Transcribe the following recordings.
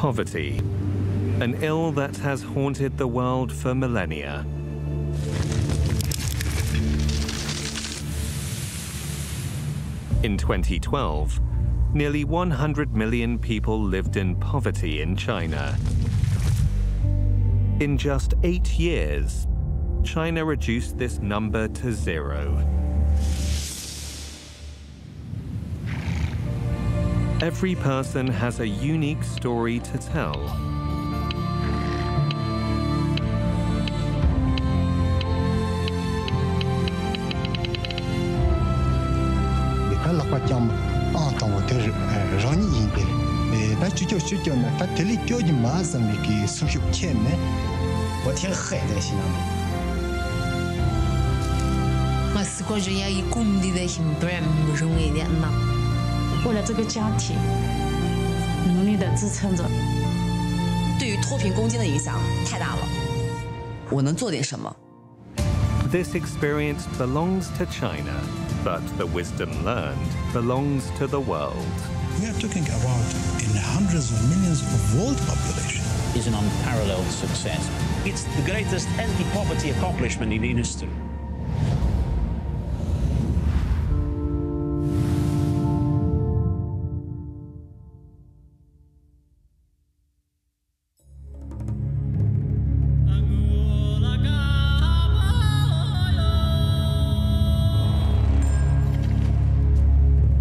Poverty, an ill that has haunted the world for millennia. In 2012, nearly 100 million people lived in poverty in China. In just 8 years, China reduced this number to 0. Every person has a unique story to tell. This experience belongs to China, but the wisdom learned belongs to the world. We are talking about in hundreds of millions of world population. It's an unparalleled success. It's the greatest anti-poverty accomplishment in history.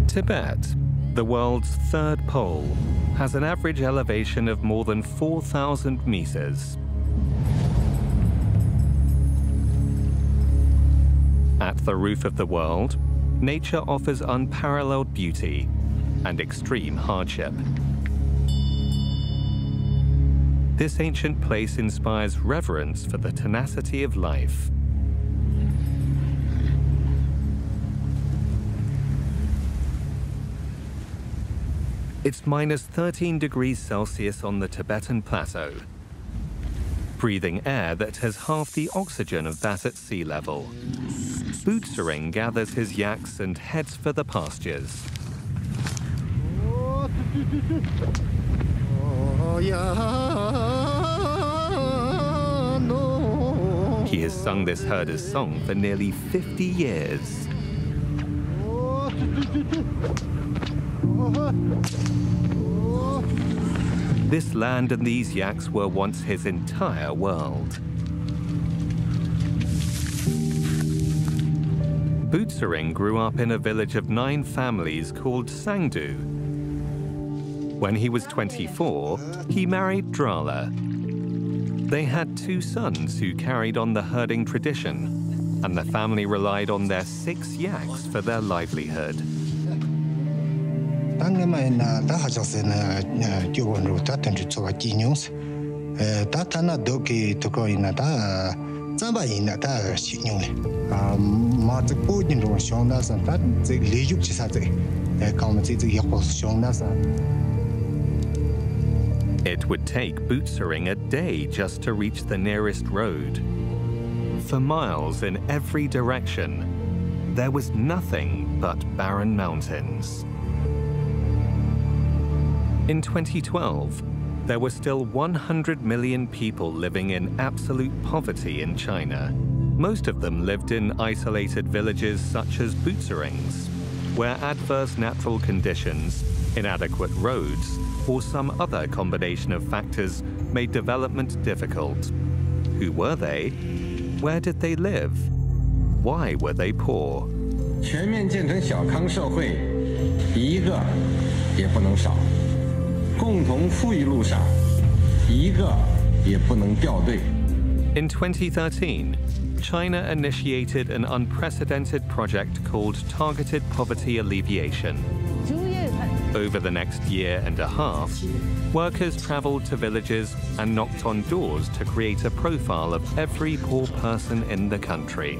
Tibet, the world's third pole, has an average elevation of more than 4,000 meters. At the roof of the world, nature offers unparalleled beauty and extreme hardship. This ancient place inspires reverence for the tenacity of life. It's minus 13 degrees Celsius on the Tibetan plateau, breathing air that has half the oxygen of that at sea level. Bootsering gathers his yaks and heads for the pastures. He has sung this herder's song for nearly 50 years. This land and these yaks were once his entire world. Bootsering grew up in a village of 9 families called Sangdu. When he was 24, he married Drala. They had 2 sons who carried on the herding tradition, and the family relied on their 6 yaks for their livelihood. It would take Bootsering a day just to reach the nearest road. For miles in every direction, there was nothing but barren mountains. In 2012, there were still 100 million people living in absolute poverty in China. Most of them lived in isolated villages such as Bootsering's, where adverse natural conditions, inadequate roads, or some other combination of factors made development difficult. Who were they? Where did they live? Why were they poor? 全面建成小康社会，一个也不能少。共同富裕路上，一个也不能掉队。In 2013, China initiated an unprecedented project called Targeted Poverty Alleviation. Over the next year and a half, workers traveled to villages and knocked on doors to create a profile of every poor person in the country.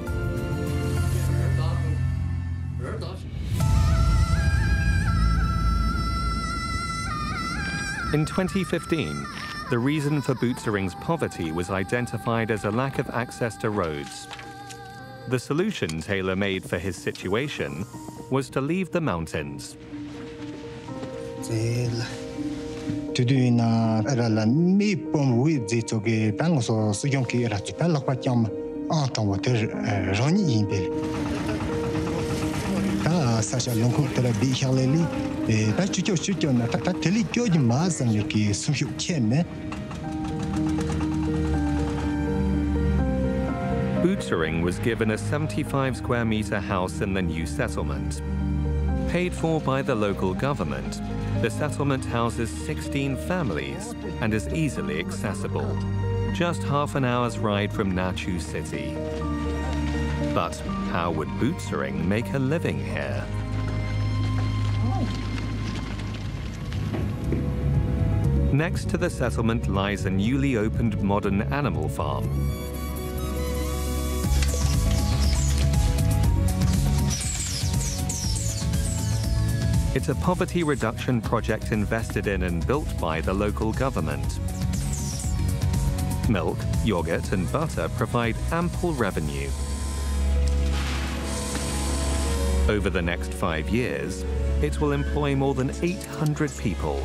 In 2015, the reason for Bootsering's poverty was identified as a lack of access to roads. The solution tailor-made for his situation was to leave the mountains. to do in a me pom with the toge bangoso sujonki ratipella quatiam anton water Roni impel. Sasha Lonko tera bi haleli ta chucho chucho na ta teli kyoji mazan ki sumhyu cheme. Butsering was given a 75 square meter house in the new settlement. Paid for by the local government, the settlement houses 16 families and is easily accessible, just half an hour's ride from Nachu city. But how would Butsering make a living here? Next to the settlement lies a newly opened modern animal farm. It's a poverty reduction project invested in and built by the local government. Milk, yogurt, and butter provide ample revenue. Over the next 5 years, it will employ more than 800 people.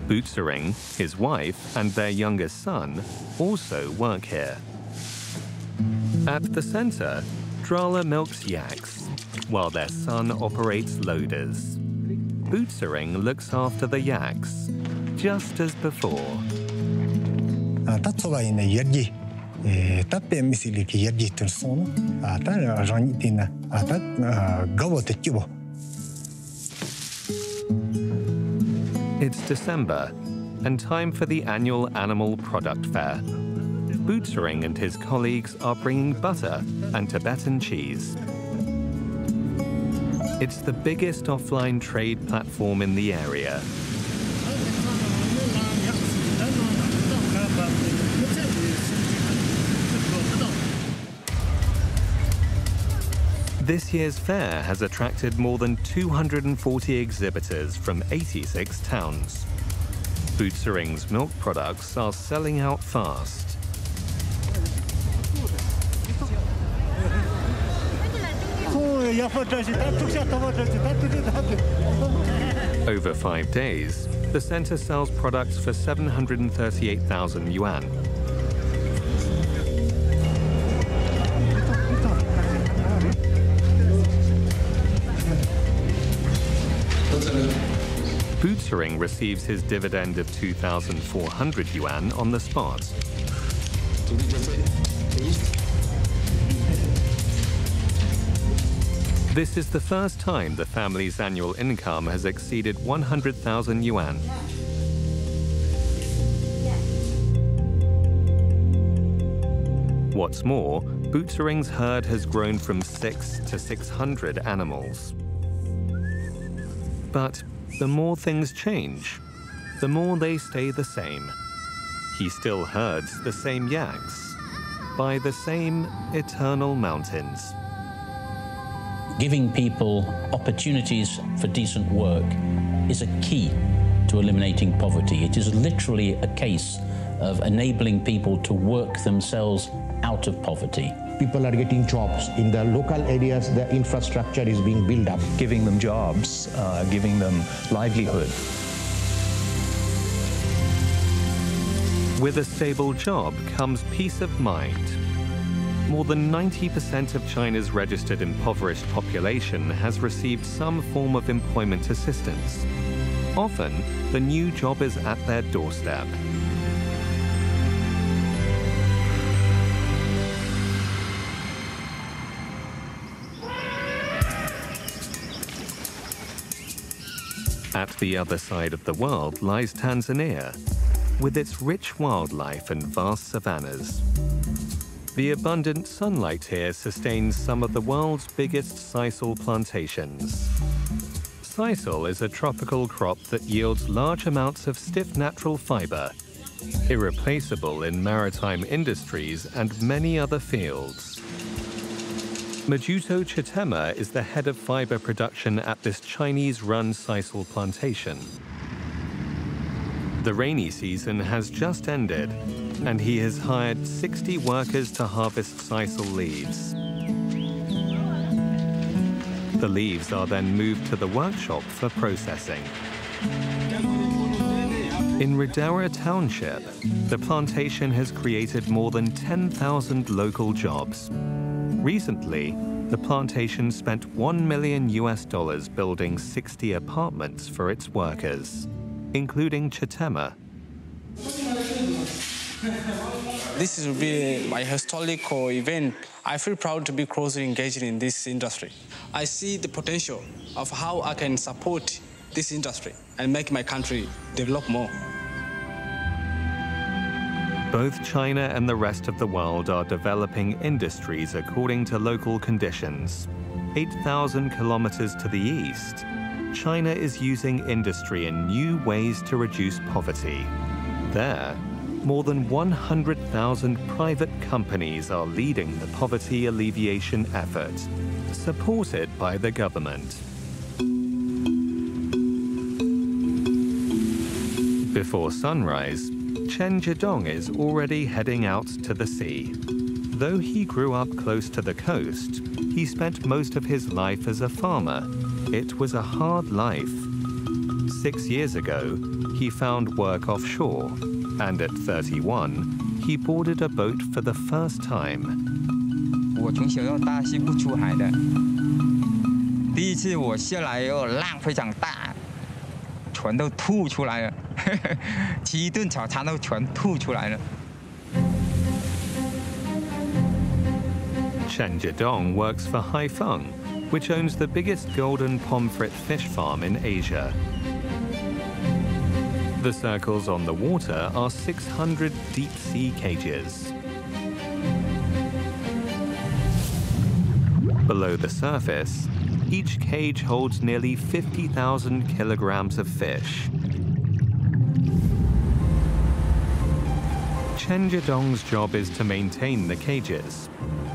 Butsering, his wife, and their youngest son also work here. At the center, Drala milks yaks, while their son operates loaders. Butsering looks after the yaks, just as before. It's December, and time for the annual animal product fair. Butsering and his colleagues are bringing butter and Tibetan cheese. It's the biggest offline trade platform in the area. This year's fair has attracted more than 240 exhibitors from 86 towns. Butsering's milk products are selling out fast. Over 5 days, the center sells products for 738,000 yuan. Butsering receives his dividend of 2,400 yuan on the spot. This is the first time the family's annual income has exceeded 100,000 yuan. What's more, Butsering's herd has grown from 6 to 600 animals. But the more things change, the more they stay the same. He still herds the same yaks by the same eternal mountains. Giving people opportunities for decent work is a key to eliminating poverty. It is literally a case of enabling people to work themselves out of poverty. People are getting jobs. In the local areas, the infrastructure is being built up. Giving them jobs, giving them livelihood. With a stable job comes peace of mind. More than 90% of China's registered impoverished population has received some form of employment assistance. Often, the new job is at their doorstep. At the other side of the world lies Tanzania, with its rich wildlife and vast savannas. The abundant sunlight here sustains some of the world's biggest sisal plantations. Sisal is a tropical crop that yields large amounts of stiff natural fiber, irreplaceable in maritime industries and many other fields. Majuto Chitema is the head of fiber production at this Chinese-run sisal plantation. The rainy season has just ended, and he has hired 60 workers to harvest sisal leaves. The leaves are then moved to the workshop for processing. In Ridaura Township, the plantation has created more than 10,000 local jobs. Recently, the plantation spent $1 million building 60 apartments for its workers, including Chitema. This will be my historical event. I feel proud to be closely engaged in this industry. I see the potential of how I can support this industry and make my country develop more. Both China and the rest of the world are developing industries according to local conditions. 8,000 kilometers to the east, China is using industry in new ways to reduce poverty. There, more than 100,000 private companies are leading the poverty alleviation effort, supported by the government. Before sunrise, Chen Zhidong is already heading out to the sea. Though he grew up close to the coast, he spent most of his life as a farmer. It was a hard life. 6 years ago, he found work offshore, and at 31, he boarded a boat for the first time. 我从小到大是不出海的。第一次我下来以后，浪非常大，全都吐出来了，吃一顿早餐都全吐出来了。 Chen Zhidong works for Haifeng, which owns the biggest golden pomfret fish farm in Asia. The circles on the water are 600 deep-sea cages. Below the surface, each cage holds nearly 50,000 kilograms of fish. Chen Zhidong's job is to maintain the cages.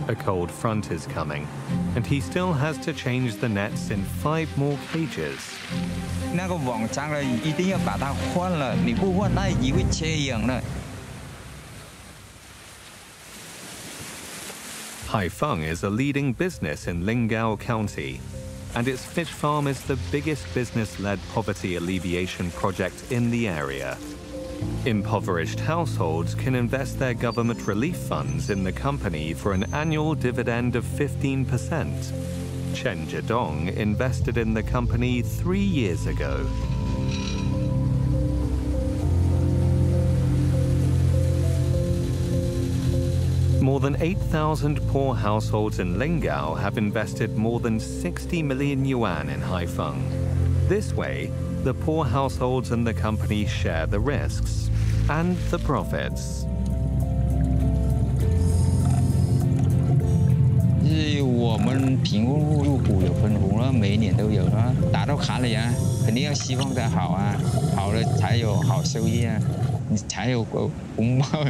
A cold front is coming, and he still has to change the nets in 5 more cages. 那个网脏了，一定要把它换了，你不换它也会缺氧了。 Haifeng is a leading business in Lingao County, and its fish farm is the biggest business-led poverty alleviation project in the area. Impoverished households can invest their government relief funds in the company for an annual dividend of 15%. Chen Zhidong invested in the company 3 years ago. More than 8,000 poor households in Lingao have invested more than 60 million yuan in Haifeng. This way, the poor households and the company share the risks and the profits. 是我们贫困户入股有分红了，每一年都有了，打到卡里啊，肯定要希望它好啊，好了才有好收益啊，你才有红包。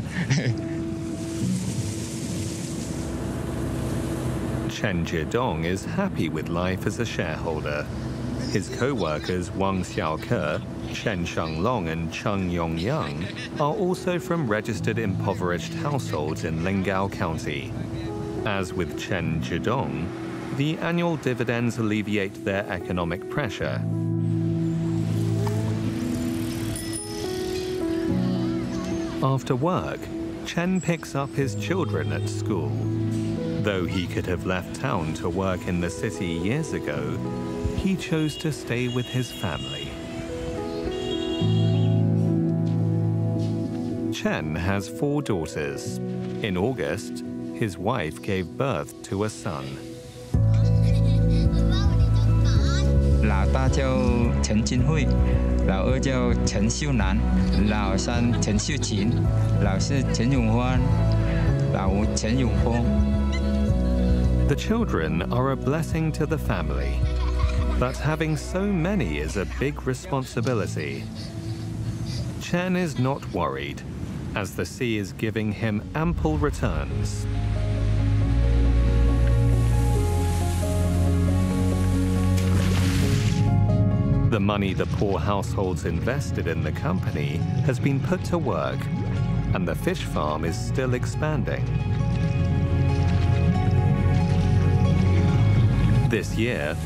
Chen Zhidong is happy with life as a shareholder. His co-workers Wang Xiaoke, Chen Shenglong and Cheng Yongyang are also from registered impoverished households in Lingao County. As with Chen Zhidong, the annual dividends alleviate their economic pressure. After work, Chen picks up his children at school. Though he could have left town to work in the city years ago, he chose to stay with his family. Chen has 4 daughters. In August, his wife gave birth to a son. 老大叫陈金慧，老二叫陈秀楠，老三陈秀琴，老四陈永欢，老五陈永峰。 The children are a blessing to the family, but having so many is a big responsibility. Chen is not worried, as the sea is giving him ample returns. The money the poor households invested in the company has been put to work, and the fish farm is still expanding. This year,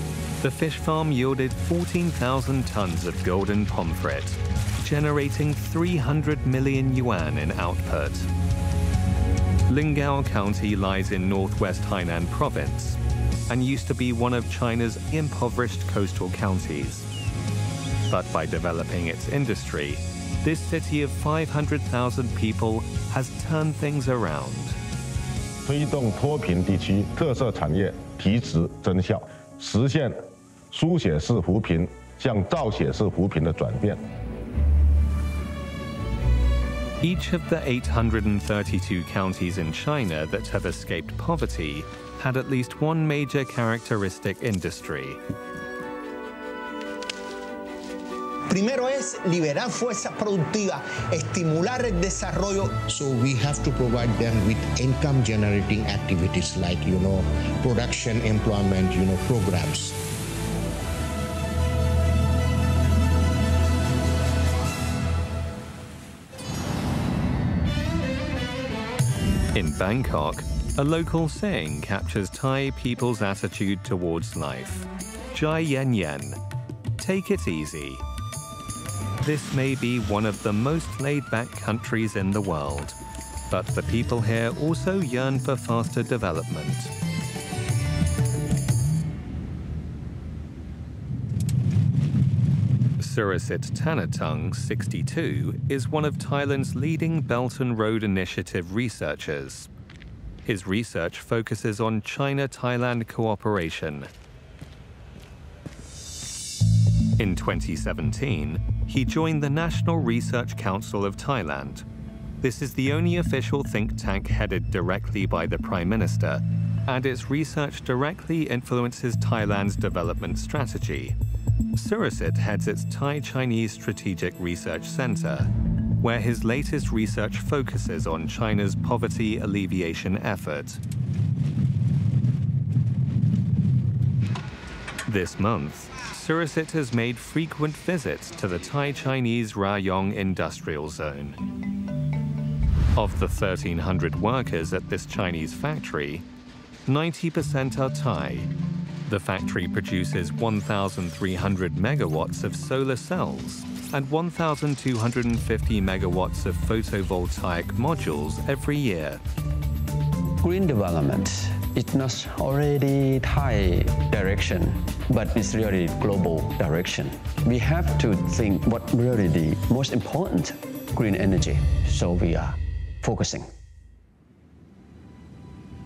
The fish farm yielded 14,000 tons of golden pomfret, generating 300 million yuan in output. Lingao County lies in northwest Hainan province and used to be one of China's impoverished coastal counties. But by developing its industry, this city of 500,000 people has turned things around. 推动脱贫地区特色产业提质增效，实现书写式扶贫向造写式扶贫的转变。 Each of the 832 counties in China that have escaped poverty had at least one major characteristic industry. Primero es liberar fuerza productiva, estimular el desarrollo. So we have to provide them with income generating activities like, production, employment, programs. In Bangkok, a local saying captures Thai people's attitude towards life. Jai yen yen. Take it easy. This may be one of the most laid-back countries in the world, but the people here also yearn for faster development. Surasit Thanatung, 62, is one of Thailand's leading Belt and Road Initiative researchers. His research focuses on China-Thailand cooperation. In 2017, he joined the National Research Council of Thailand. This is the only official think tank headed directly by the Prime Minister, and its research directly influences Thailand's development strategy. Surasit heads its Thai-Chinese Strategic Research Center, where his latest research focuses on China's poverty alleviation effort. This month, Surasit has made frequent visits to the Thai-Chinese Rayong industrial zone. Of the 1,300 workers at this Chinese factory, 90% are Thai. The factory produces 1,300 megawatts of solar cells and 1,250 megawatts of photovoltaic modules every year. Green development is not already Thai direction, but it's really global direction. We have to think what really the most important, green energy, so we are focusing.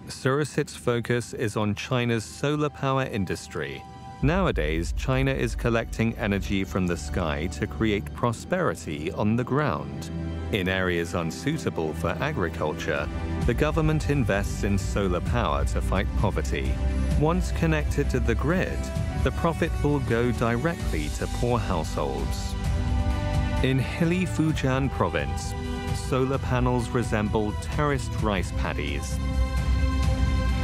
Surasit's focus is on China's solar power industry. Nowadays, China is collecting energy from the sky to create prosperity on the ground. In areas unsuitable for agriculture, the government invests in solar power to fight poverty. Once connected to the grid, the profit will go directly to poor households. In hilly Fujian province, solar panels resemble terraced rice paddies.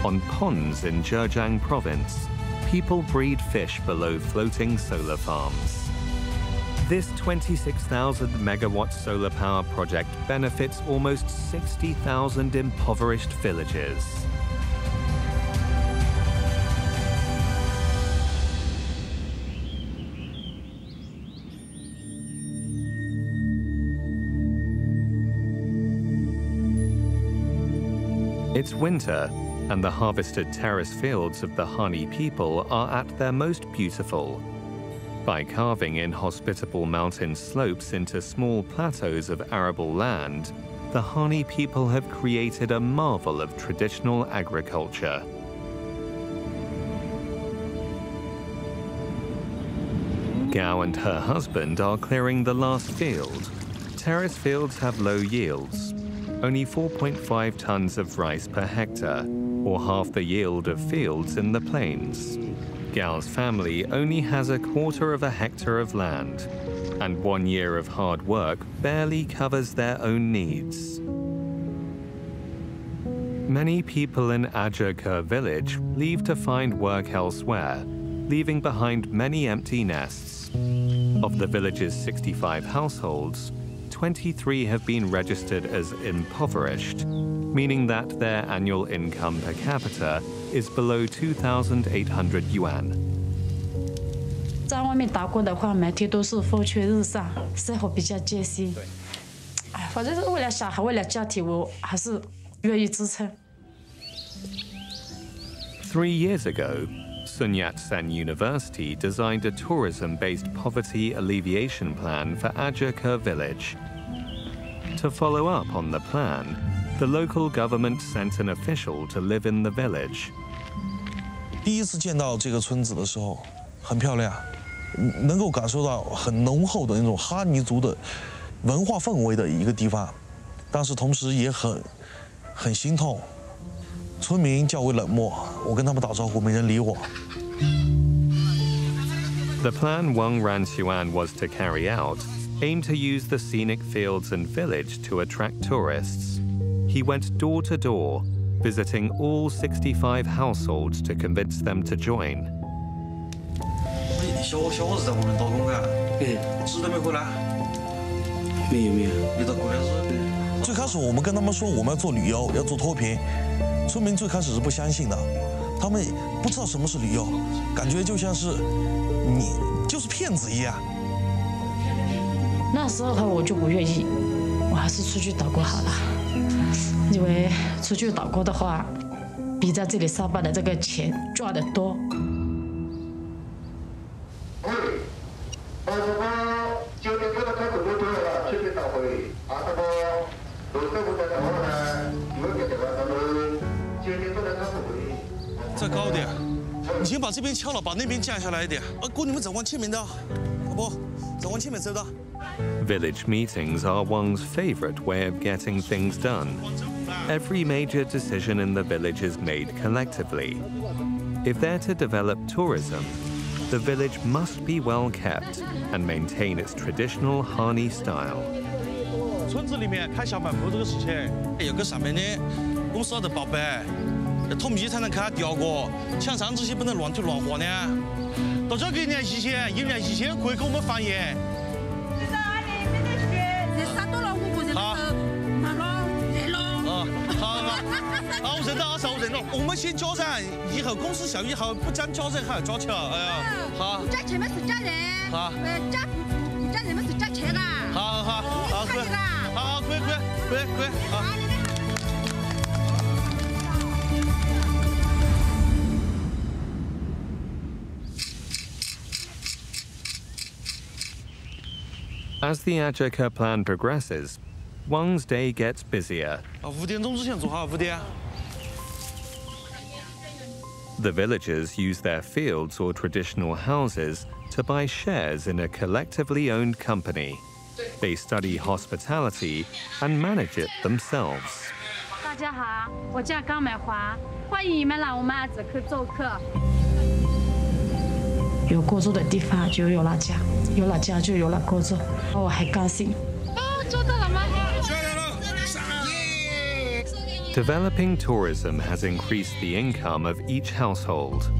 On ponds in Zhejiang province, people breed fish below floating solar farms. This 26,000 megawatt solar power project benefits almost 60,000 impoverished villages. It's winter, and the harvested terrace fields of the Hani people are at their most beautiful. By carving in hospitable mountain slopes into small plateaus of arable land, the Hani people have created a marvel of traditional agriculture. Gao and her husband are clearing the last field. Terrace fields have low yields, only 4.5 tons of rice per hectare, or half the yield of fields in the plains. Gao's family only has a quarter of a hectare of land, and 1 year of hard work barely covers their own needs. Many people in Ajerkur village leave to find work elsewhere, leaving behind many empty nests. Of the village's 65 households, 23 have been registered as impoverished, meaning that their annual income per capita is below 2,800 yuan. 在外面打工的话，每天都是风吹日晒，生活比较艰辛。哎，反正是为了小孩，为了家庭，我还是愿意支撑。3 years ago, Sun Yat-sen University designed a tourism-based poverty alleviation plan for Ajaka village. To follow up on the plan, the local government sent an official to live in the village. 第一次见到这个村子的时候，很漂亮，能够感受到很浓厚的那种哈尼族的文化氛围的一个地方，但是同时也很心痛。村民较为冷漠，我跟他们打招呼，没人理我。The plan Wang Ranxuan was to carry out aimed to use the scenic fields and village to attract tourists. He went door to door, visiting all 65 households to convince them to join. 小伙子在外面打工啊？值得没回来？没有。你到过来是？最开始我们跟他们说我们要做旅游，要做脱贫，村民最开始是不相信的，他们不知道什么是旅游，感觉就像是你就是骗子一样。那时候我就不愿意，我还是出去打工好了，因为出去打工的话，比在这里上班的这个钱赚得多。再高点，你先把这边敲了，把那边降下来一点。哥，你们再往前面的，好不？再往前面走的。Village meetings are Wang's favorite way of getting things done. Every major decision in the village is made collectively. If they're to develop tourism, the village must be well kept and maintain its traditional Hani style. 村子里面开小卖部这个事情，有个上面的公司要得报备，统一才能开第二个，墙上这些不能乱推乱画呢。到这儿给联系些，有联系些可以给我们反映。好，我认了，我认了。我们先加人，以后公司效益好，不讲加人还要加钱。哎呀，好。加钱嘛是加人，好。加不加人嘛是加钱啊。好，可以。好，可以。好。As the Ajaka plan progresses, Wang's day gets busier. 5点钟之前做好，5点。The villagers use their fields or traditional houses to buy shares in a collectively owned company. They study hospitality and manage it themselves. 大家好，我叫高美华，欢迎你们来我们阿泽克做客。有锅做的地方就有了家，有了家就有了锅做，我还高兴。做到了吗？ Developing tourism has increased the income of each household.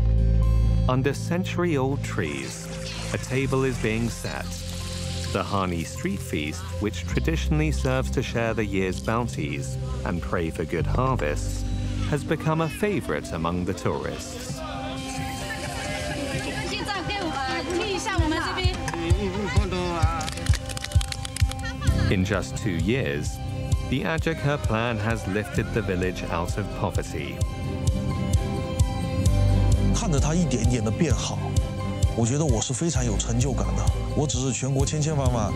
Under century-old trees, a table is being set. The Hani street feast, which traditionally serves to share the year's bounties and pray for good harvests, has become a favorite among the tourists. In just 2 years, the Ajaka plan has lifted the village out of poverty. 看着它一点一点的变好，我觉得我是非常有成就感的。我只是全国千千万万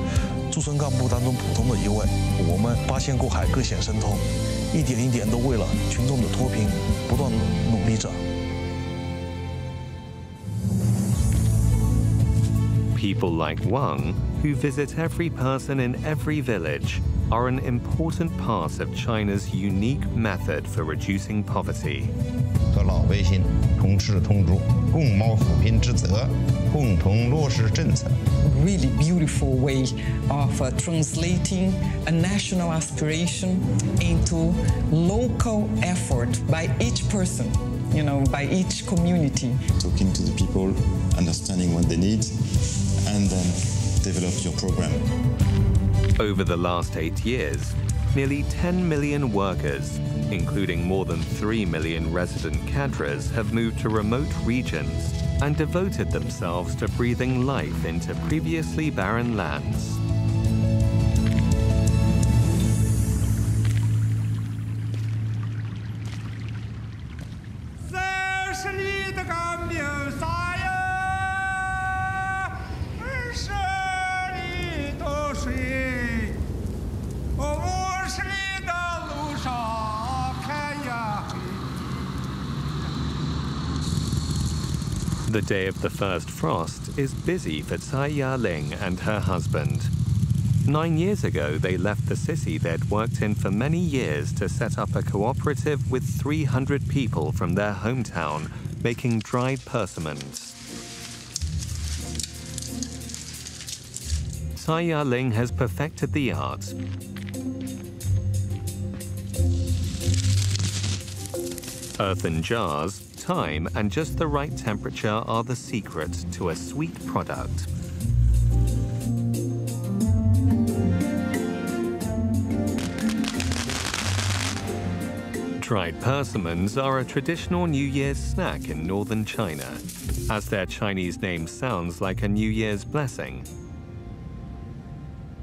驻村干部当中普通的一位，我们八仙过海，各显神通，一点一点都为了群众的脱贫不断努力着。 People like Wang, who visit every person in every village, are an important part of China's unique method for reducing poverty. 和老百姓同吃同住，共谋扶贫之责，共同落实政策。 Really beautiful way of translating a national aspiration into local effort by each person, by each community. Talking to the people, understanding what they need, and then develop your program. Over the last 8 years, Nearly 10 million workers, including more than 3 million resident cadres, have moved to remote regions and devoted themselves to breathing life into previously barren lands. The day of the first frost is busy for Tsai Ya-ling and her husband. 9 years ago, they left the city they'd worked in for many years to set up a cooperative with 300 people from their hometown, making dried persimmons. Tsai Ya-ling has perfected the art. Earthen jars, time, and just the right temperature are the secret to a sweet product. Dried persimmons are a traditional New Year's snack in northern China, as their Chinese name sounds like a New Year's blessing.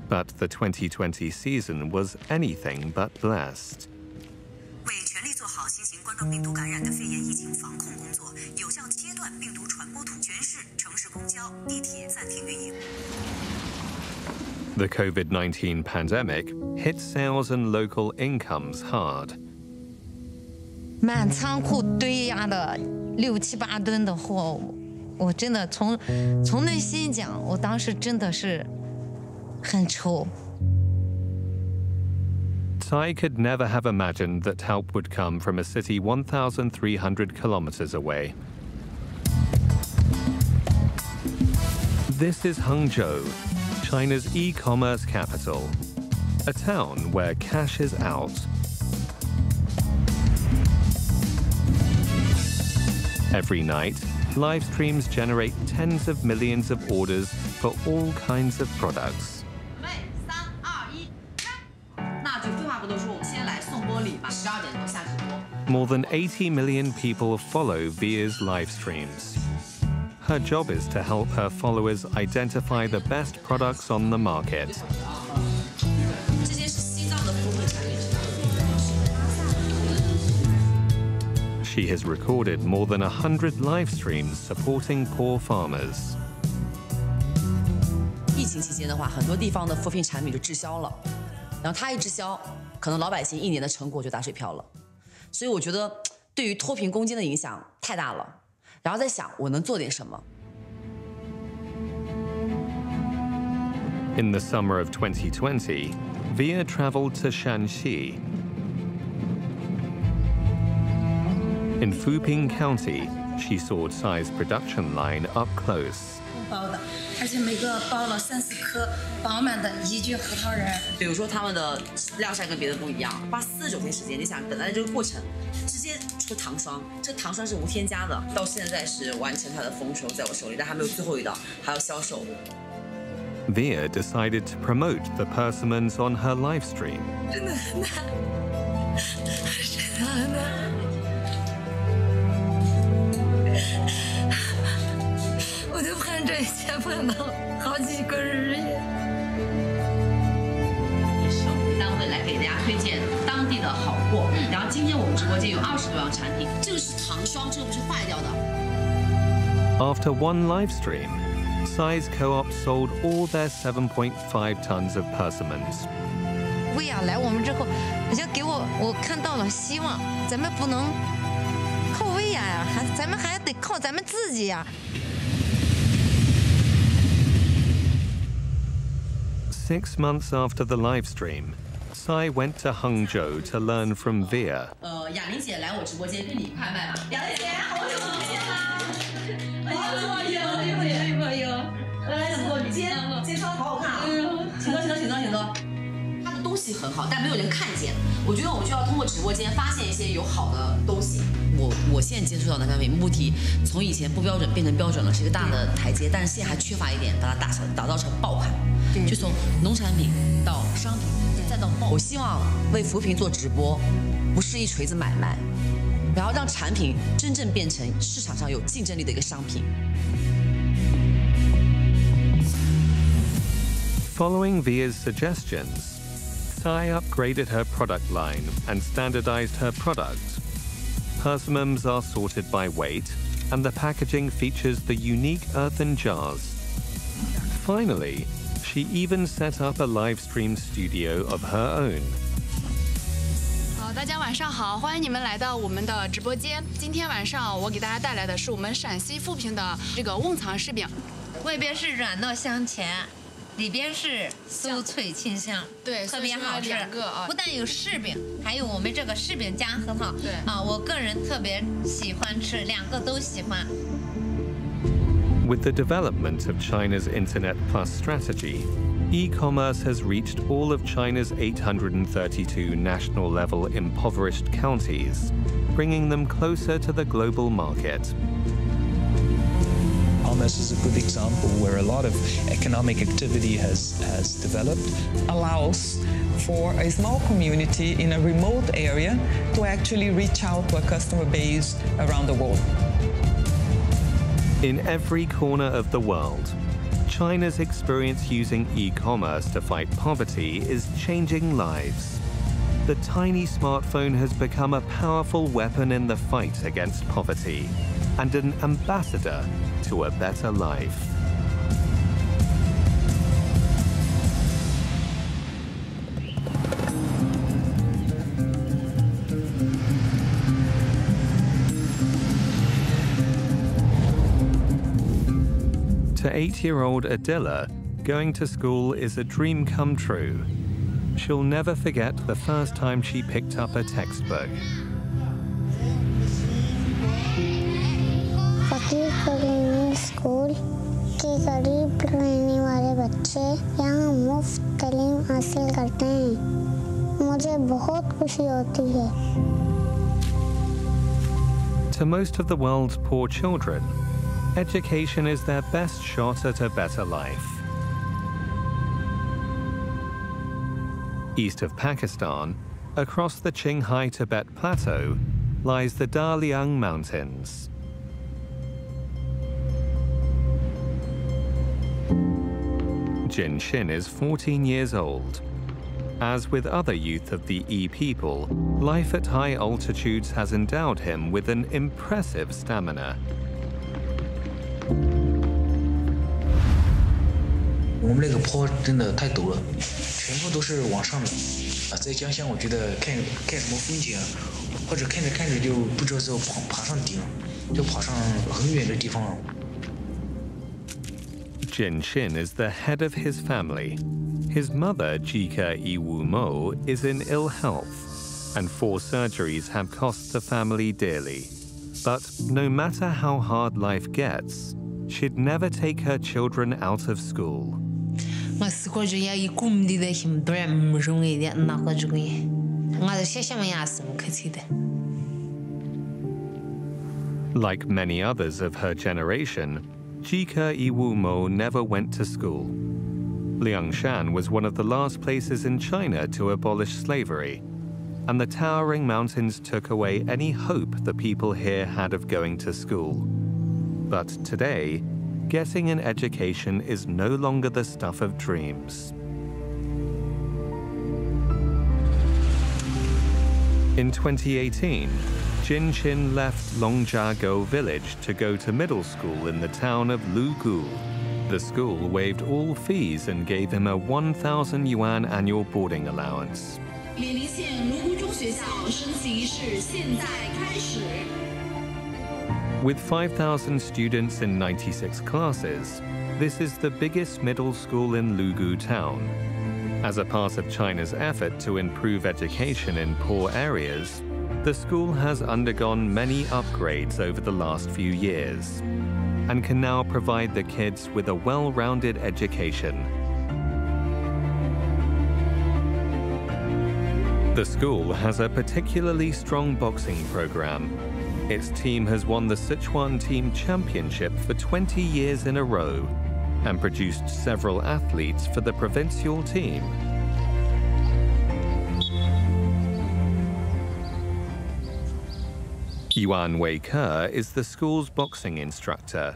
But the 2020 season was anything but blessed. The COVID-19 pandemic hit sales and local incomes hard. 满仓库堆压的6、7、8吨的货，我真的从内心讲，我当时真的是很愁。 Tsai could never have imagined that help would come from a city 1,300 kilometers away. This is Hangzhou, China's e-commerce capital, a town where cash is out. Every night, live streams generate tens of millions of orders for all kinds of products. More than 80 million people follow Via's live streams. Her job is to help her followers identify the best products on the market. She has recorded more than 100 live streams supporting poor farmers. 疫情期间的话，很多地方的扶贫产品就滞销了，然后它一滞销，可能老百姓1年的成果就打水漂了。所以我觉得对于脱贫攻坚的影响太大了，然后在想我能做点什么。 In the summer of 2020, Via traveled to Shanxi. In Fuping County, she saw Tsai's production line up close. 包的，而且每个包了3、4颗，饱满的一具核桃仁。比如说他们的晾晒跟别的不一样，花4、9天时间，你想等待这个过程，直接出糖霜，这糖霜是无添加的，到现在是完成它的丰收在我手里，但还没有最后一道，还要销售。 Via decided to promote the persimmons on her live stream. 真的很难，真的很难。我就盼这一切盼了好几个日夜。单位来给大家推荐当地的好货，然后今天我们直播间有20多样产品，这个是糖霜，这个不是坏掉的。After one live stream, Tsai's co-op sold all their 7.5 tons of persimmons. 薇娅来我们之后，好像给我看到了希望。咱们不能靠薇娅呀，咱们还得靠咱们自己呀。 6 months after the live stream, Tsai went to Hangzhou to learn from Via. 雅玲姐来我直播间跟你一块卖吧。雅玲姐，好久不见啦！好久不见，哎呦，来怎么今天穿的好好看啊！请坐，请坐，请坐，请坐。它的东西很好，但没有人看见。我觉得我们就要通过直播间发现一些有好的东西。我现在接触到的产品，目的从以前不标准变成标准了，是一个大的台阶，但是现在还缺乏一点，把它打造成爆款。就从农产品到商品。在等候。我希望为扶贫做直播，不是一锤子买卖，然后让产品真正变成市场上有竞争力的一个商品。 Following Via's suggestions, Tsai upgraded her product line and standardized her product. Persimmons are sorted by weight, and the packaging features the unique earthen jars. Finally, she even set up a live stream studio of her own. 大家晚上好，欢迎你们来到我们的直播间。今天晚上我给大家带来的是我们陕西富平的这个瓮藏柿饼，外边是软糯香甜，里边是酥脆清香，对，特别好吃。2个啊，不但有柿饼，还有我们这个柿饼加核桃。对啊，我个人特别喜欢吃，2个都喜欢。 With the development of China's Internet Plus strategy, e-commerce has reached all of China's 832 national-level impoverished counties, bringing them closer to the global market. Commerce is a good example where a lot of economic activity has developed. Allows for a small community in a remote area to actually reach out to a customer base around the world. In every corner of the world, China's experience using e-commerce to fight poverty is changing lives. The tiny smartphone has become a powerful weapon in the fight against poverty and an ambassador to a better life. To 8-year-old Adila, going to school is a dream come true. She'll never forget the first time she picked up a textbook. School के करीब रहने वाले बच्चे यहाँ मुफ्त तालीम हासिल करते हैं। मुझे बहुत खुशी होती है। To most of the world's poor children, education is their best shot at a better life. East of Pakistan, across the Qinghai Tibet Plateau, lies the Daliang Mountains. Jin Shin is 14 years old. As with other youth of the E people, life at high altitudes has endowed him with an impressive stamina. 我们那个坡真的太陡了，全部都是往上的啊！在家乡，我觉得看什么风景啊，或者看着看着就不知道就爬上顶，就爬上很远的地方了。 Jin Shin is the head of his family. His mother, Jika Iwu Mo, is in ill health, and 4 surgeries have cost the family dearly. But no matter how hard life gets, she'd never take her children out of school. Like many others of her generation, Jika Iwu Mo never went to school. Liangshan was one of the last places in China to abolish slavery, and the towering mountains took away any hope the people here had of going to school. But today, getting an education is no longer the stuff of dreams. In 2018, Jin Shin left Longjiago village to go to middle school in the town of Lugu. The school waived all fees and gave him a 1,000 yuan annual boarding allowance. With 5,000 students in 96 classes, this is the biggest middle school in Lugu town. As a part of China's effort to improve education in poor areas, the school has undergone many upgrades over the last few years and can now provide the kids with a well-rounded education. The school has a particularly strong boxing program. Its team has won the Sichuan Team Championship for 20 years in a row and produced several athletes for the provincial team. Yuan Wei-Ke is the school's boxing instructor.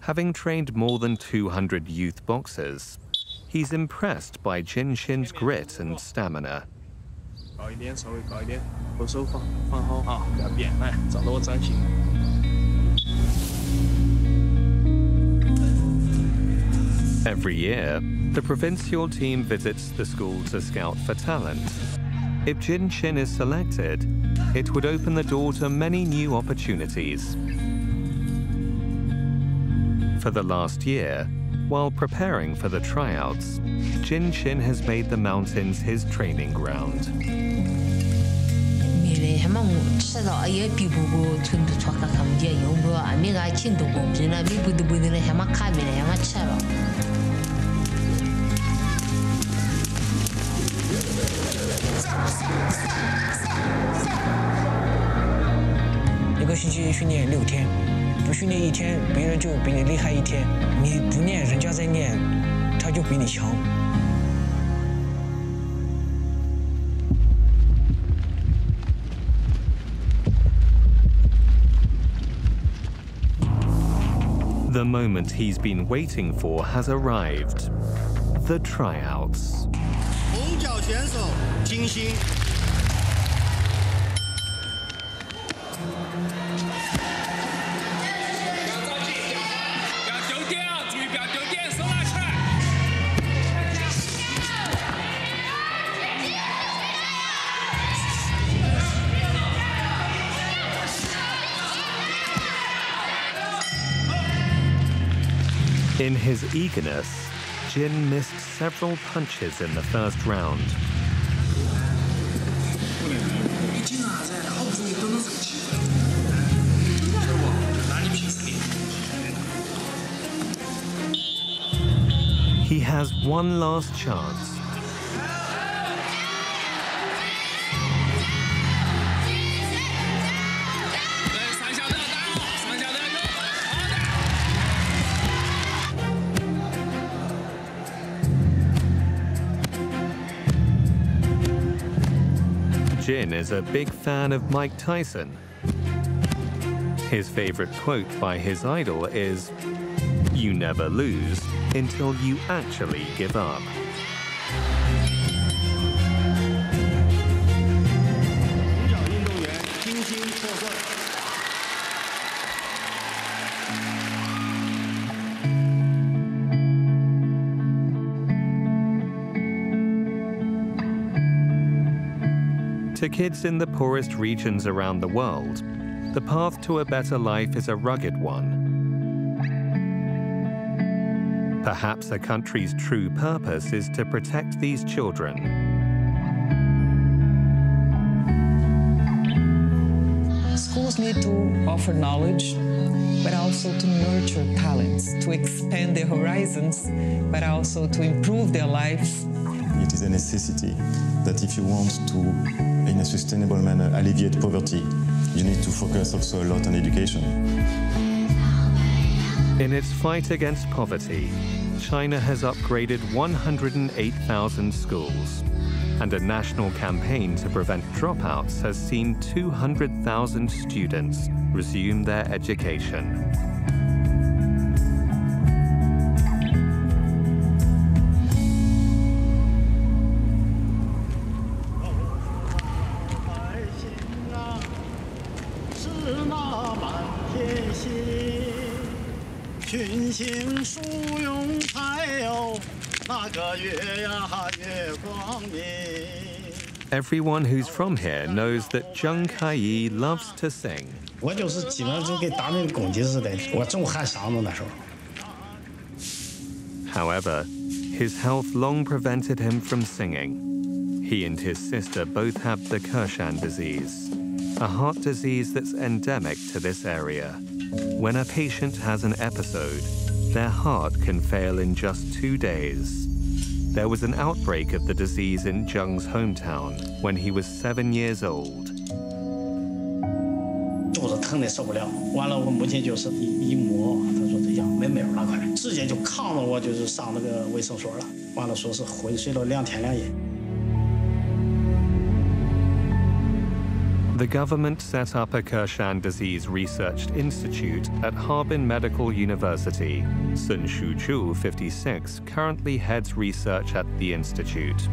Having trained more than 200 youth boxers, he's impressed by Jin Xin's grit and stamina. Every year, the provincial team visits the school to scout for talent. If Jin Xin is selected, it would open the door to many new opportunities. For the last year, while preparing for the tryouts, Jin Xin has made the mountains his training ground.一个星期训练6天，不训练1天，别人就比你厉害1天；你不练，人家在练，他就比你强。The moment he's been waiting for has arrived. The tryouts. 红脚选手金星。In his eagerness, Jin missed several punches in the first round. He has one last chance. Jin is a big fan of Mike Tyson. His favorite quote by his idol is, "You never lose until you actually give up." To kids in the poorest regions around the world, the path to a better life is a rugged one. Perhaps a country's true purpose is to protect these children. Schools need to offer knowledge, but also to nurture talents, to expand their horizons, but also to improve their lives. It is a necessity that if you want to, in a sustainable manner, alleviate poverty, you need to focus also a lot on education. In its fight against poverty, China has upgraded 108,000 schools, and a national campaign to prevent dropouts has seen 200,000 students resume their education. Everyone who's from here knows that Zheng Kaiyi loves to sing. 我就是基本上就跟打那个公鸡似的，我总喊嗓子那时候。However, his health long prevented him from singing. He and his sister both have the Kershan disease, a heart disease that's endemic to this area. When a patient has an episode, their heart can fail in just 2 days. There was an outbreak of the disease in Zheng's hometown when he was 7 years old. 肚子疼得受不了，完了我母亲就是一摸，她说这药没门了，快，直接就扛着我就是上那个卫生所了，完了说是昏睡了2天2夜。The government set up a Kershan Disease Research Institute at Harbin Medical University. Sun Shuchu, 56, currently heads research at the institute.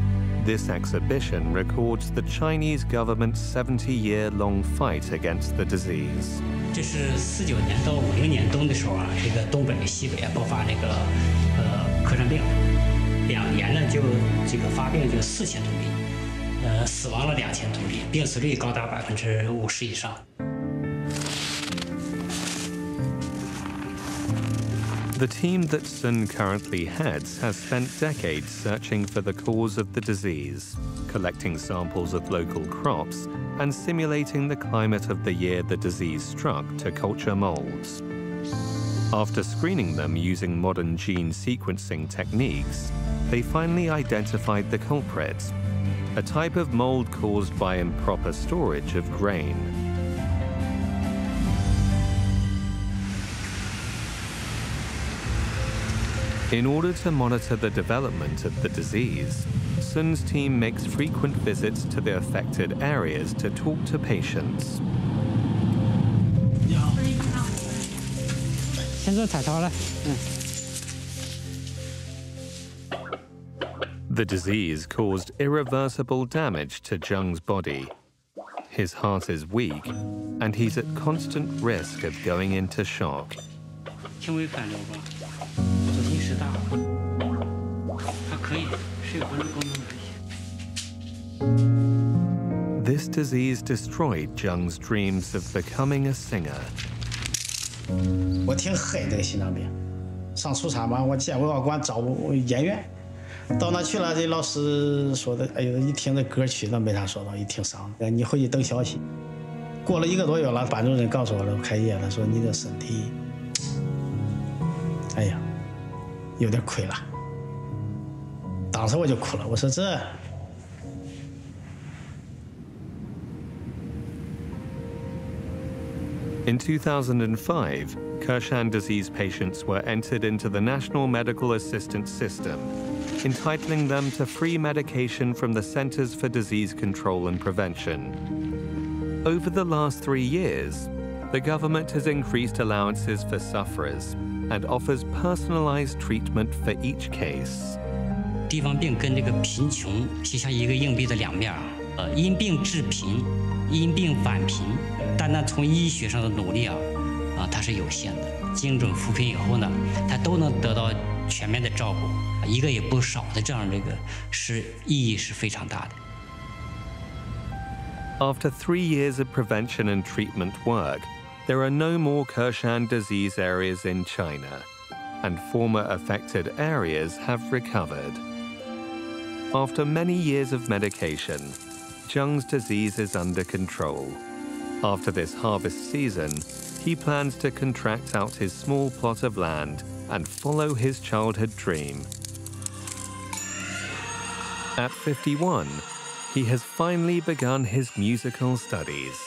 This exhibition records the Chinese government's 70-year-long fight against the disease. 这是49年到50年冬的时候啊，这个东北、西北爆发那个克山病，2年呢就这个发病就4000多例，死亡了2000多例，病死率高达50%以上。 The team that Sun currently heads has spent decades searching for the cause of the disease, collecting samples of local crops and simulating the climate of the year the disease struck to culture molds. After screening them using modern gene sequencing techniques, they finally identified the culprit, a type of mold caused by improper storage of grain. In order to monitor the development of the disease, Sun's team makes frequent visits to the affected areas to talk to patients. The disease caused irreversible damage to Zheng's body. His heart is weak, and he's at constant risk of going into shock. This disease destroyed Zheng's dreams of becoming a singer. 我挺黑这个心脏病，上初三吧，我见我要管招演员，到那去了，这老师说的，哎呦，一听这歌曲那没啥说道，一听伤的，你回去等消息。过了1个多月了，班主任告诉我了，开业了，说你的身体，哎呀，有点亏了。当时我就哭了，我说这。 In 2005, Kershan disease patients were entered into the National Medical Assistance System, entitling them to free medication from the Centers for Disease Control and Prevention. Over the last 3 years, the government has increased allowances for sufferers and offers personalized treatment for each case. 地方病跟这个贫穷就像一个硬币的2面，因病致贫，因病返贫。 单单从医学上的努力它是有限的。精准扶贫以后呢，它都能得到全面的照顾，一个也不少的这样意义是非常大的。After 3 years of prevention and treatment work, there are no more Kershan disease areas in China, and former affected areas have recovered. After many years of medication, Zheng's disease is under control. After this harvest season, he plans to contract out his small plot of land and follow his childhood dream. At 51, he has finally begun his musical studies.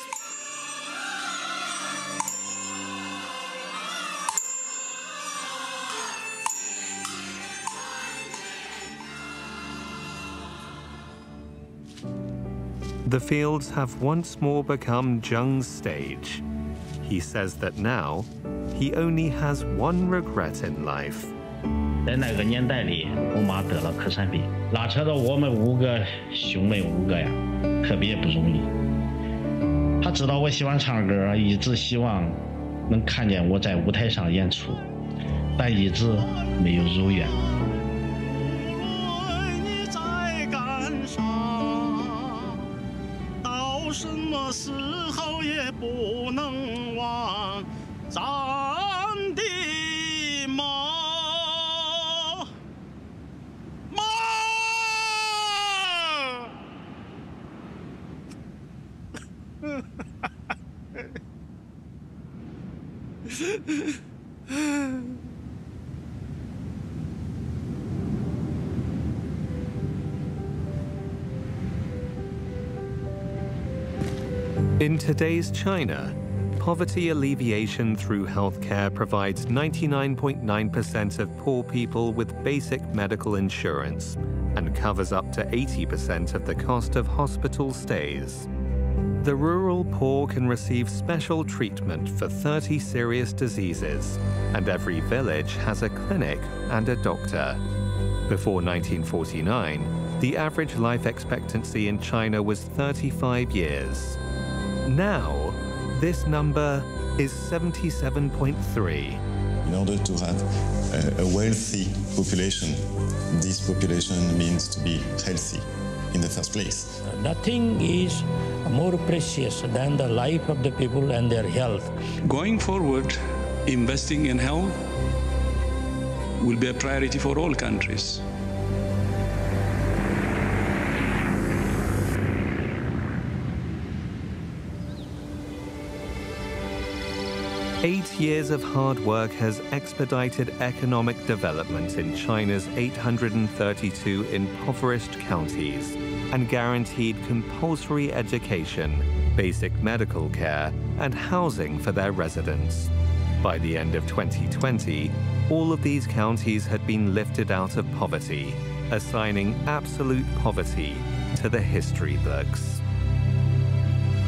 The fields have once more become Zheng's stage. He says that now, he only has one regret in life. 在那个年代里，我妈得了克山病，拉扯着我们5个兄妹5个呀，特别不容易。她知道我喜欢唱歌，一直希望能看见我在舞台上演出，但一直没有如愿。 什么时候也不能忘咱的妈妈。In today's China, poverty alleviation through healthcare provides 99.9% of poor people with basic medical insurance and covers up to 80% of the cost of hospital stays. The rural poor can receive special treatment for 30 serious diseases, and every village has a clinic and a doctor. Before 1949, the average life expectancy in China was 35 years. Now, this number is 77.3. In order to have a wealthy population, this population means to be healthy in the first place. Nothing is more precious than the life of the people and their health. Going forward, investing in health will be a priority for all countries. Eight years of hard work has expedited economic development in China's 832 impoverished counties and guaranteed compulsory education, basic medical care, and housing for their residents. By the end of 2020, all of these counties had been lifted out of poverty, assigning absolute poverty to the history books.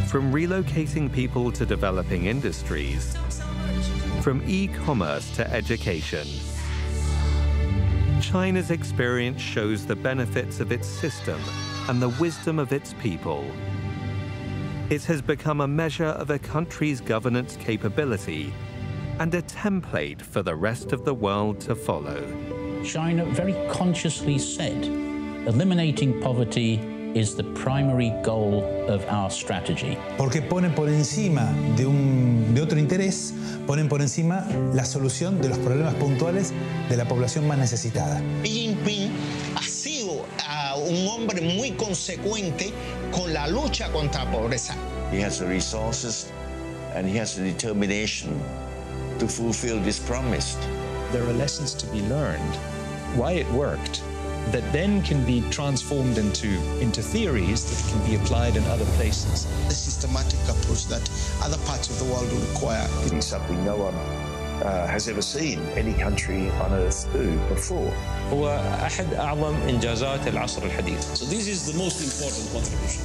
From relocating people to developing industries, from e-commerce to education, China's experience shows the benefits of its system and the wisdom of its people. It has become a measure of a country's governance capability and a template for the rest of the world to follow. China very consciously said, eliminating poverty is the primary goal of our strategy. Porque ponen por encima de otro interés, ponen por encima la solución de los problemas puntuales de la población más necesitada. Xi Jinping ha sido un hombre muy consecuente con la lucha contra la pobreza. He has the resources and he has the determination to fulfill this promise. There are lessons to be learned, why it worked, that then can be transformed into theories that can be applied in other places. The systematic approach that other parts of the world will require. It's something no one has ever seen any country on earth do before. هو أحد أعظم إنجازات العصر الحديث. So this is the most important contribution.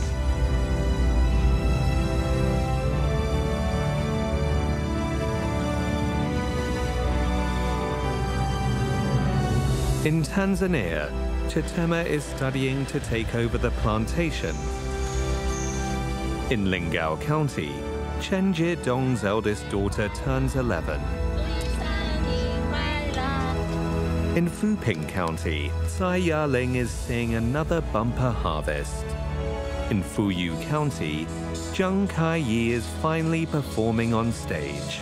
In Tanzania, Chitema is studying to take over the plantation. In Lingao County, Chen Jidong's eldest daughter turns 11. In Fuping County, Tsai Ya-ling is seeing another bumper harvest. In Fuyu County, Zheng Kai-yi is finally performing on stage.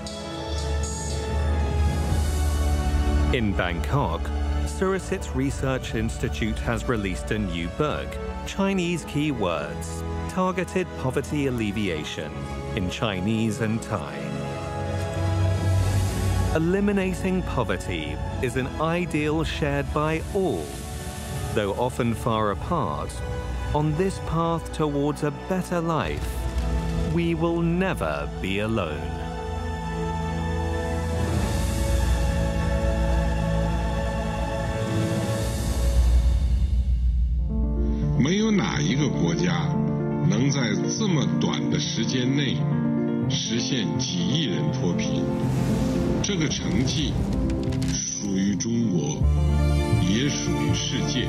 In Bangkok, Surisit's Research Institute has released a new book, Chinese Keywords, Targeted Poverty Alleviation, in Chinese and Thai. Eliminating poverty is an ideal shared by all, though often far apart. On this path towards a better life, we will never be alone. 没有哪一个国家能在这么短的时间内实现几亿人脱贫。这个成绩属于中国，也属于世界。